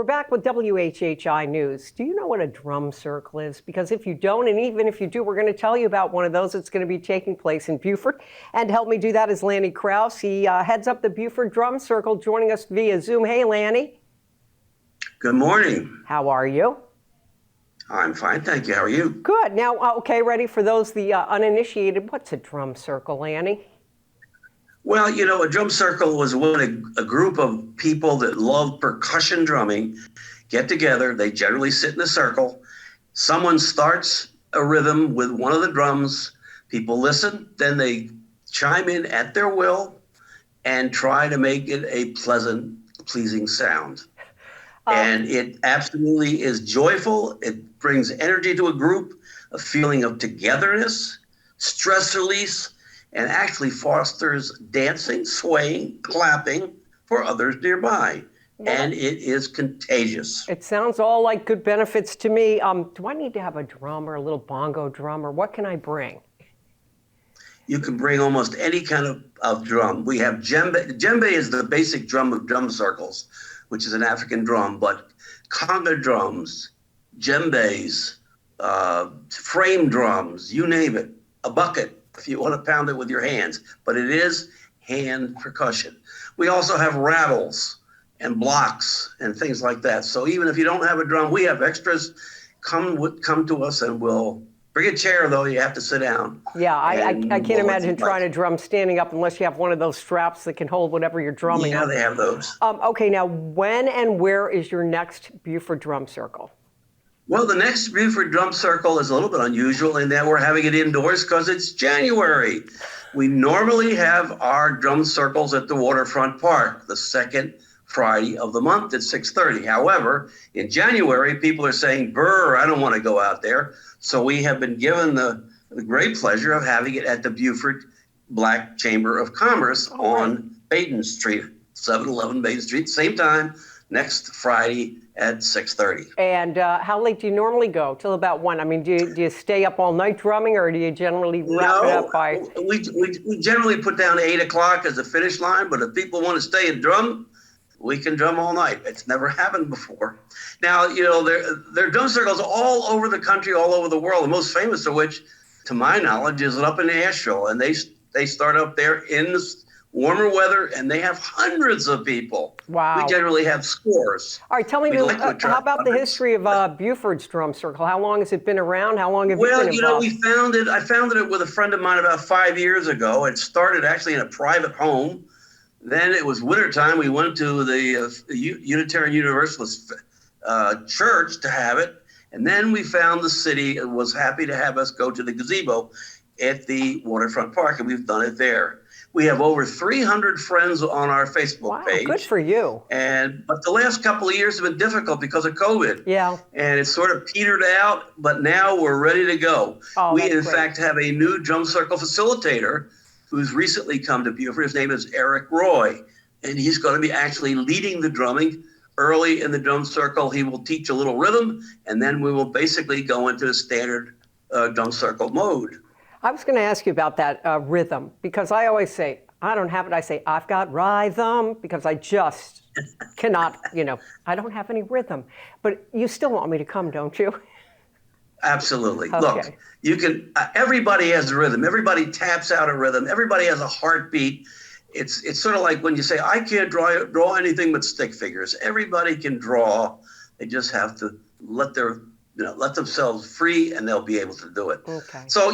We're back with WHHI News. Do you know what a drum circle is? Because if you don't, and even if you do, we're going to tell you about one of those that's going to be taking place in Beaufort. And to help me do that is Lanny Kraus. He heads up the Beaufort Drum Circle, joining us via Zoom. Hey, Lanny. Good morning. How are you? I'm fine, thank you. How are you? Good. Now, okay, ready for those, the uninitiated. What's a drum circle, Lanny? Well, you know, a drum circle was when a group of people that love percussion drumming get together. They generally sit in a circle. Someone starts a rhythm with one of the drums. People listen, then they chime in at their will and try to make it a pleasant, pleasing sound. And it absolutely is joyful. It brings energy to a group, a feeling of togetherness, stress release, and actually fosters dancing, swaying, clapping for others nearby. And it is contagious. It sounds all like good benefits to me. Do I need to have a drum or a little bongo drum, or what can I bring? You can bring almost any kind of drum. We have djembe. Djembe is the basic drum of drum circles, which is an African drum, but conga drums, djembes, frame drums, you name it, a bucket, if you want to pound it with your hands, but it is hand percussion. We also have rattles and blocks and things like that. So even if you don't have a drum, we have extras. Come to us and we'll bring a chair, though. You have to sit down. Yeah, I can't imagine trying to drum standing up unless you have one of those straps that can hold whatever you're drumming. Yeah, they have those. Okay, now when and where is your next Beaufort Drum Circle? Well, the next Beaufort Drum Circle is a little bit unusual in that we're having it indoors because it's January. We normally have our drum circles at the Waterfront Park the second Friday of the month at 6:30. However, in January, people are saying, "Brr, I don't want to go out there." So we have been given the great pleasure of having it at the Beaufort Black Chamber of Commerce on Baden Street, 711 Baden Street, same time, next Friday at 6:30. And how late do you normally go? Till about when? I mean, do you stay up all night drumming, or do you generally wrap it up by? We generally put down 8 o'clock as the finish line, but if people want to stay and drum, we can drum all night. It's never happened before. Now, you know, there are drum circles all over the country, all over the world, the most famous of which, to my knowledge, is up in Asheville. And they start up there in the warmer weather, and they have hundreds of people. Wow. We generally have scores. All right, tell me, how about the history of Beaufort's Drum Circle? How long has it been around? How long have you been involved? Well, you know, I founded it with a friend of mine about 5 years ago. It started actually in a private home. Then it was wintertime. We went to the Unitarian Universalist church to have it. And then we found the city was happy to have us go to the Gazebo at the Waterfront Park, and we've done it there. We have over 300 friends on our Facebook page. Good for you. But the last couple of years have been difficult because of COVID. Yeah. And it's sort of petered out, but now we're ready to go. We, in fact, have a new drum circle facilitator who's recently come to Beaufort. His name is Eric Roy, and he's going to be actually leading the drumming early in the drum circle. He will teach a little rhythm, and then we will basically go into the standard drum circle mode. I was going to ask you about that rhythm, because I always say, I don't have it. I say, I've got rhythm, because I just cannot, I don't have any rhythm. But you still want me to come, don't you? Absolutely. Okay. Look, you can. Everybody has a rhythm. Everybody taps out a rhythm. Everybody has a heartbeat. It's sort of like when you say, I can't draw anything but stick figures. Everybody can draw. They just have to let themselves free, and they'll be able to do it. Okay. So,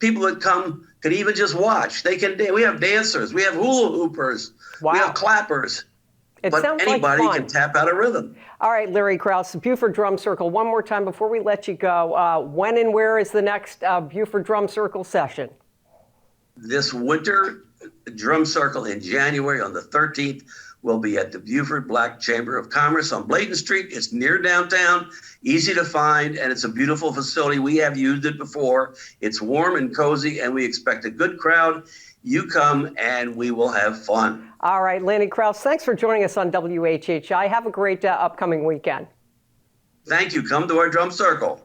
people that come can even just watch. They can. We have dancers. We have hula hoopers. Wow. We have clappers. But anybody can tap out a rhythm. All right, Lanny Kraus, Beaufort Drum Circle. One more time before we let you go. When and where is the next Beaufort Drum Circle session? This winter drum circle in January on the 13th will be at the Beaufort Black Chamber of Commerce on Bladen Street. It's near downtown, easy to find, and it's a beautiful facility. We have used it before. It's warm and cozy, and we expect a good crowd. You come, and we will have fun. All right, Lanny Kraus, thanks for joining us on WHHI. Have a great upcoming weekend. Thank you. Come to our drum circle.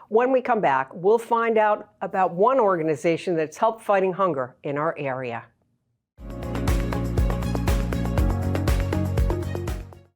When we come back, we'll find out about one organization that's helped fighting hunger in our area.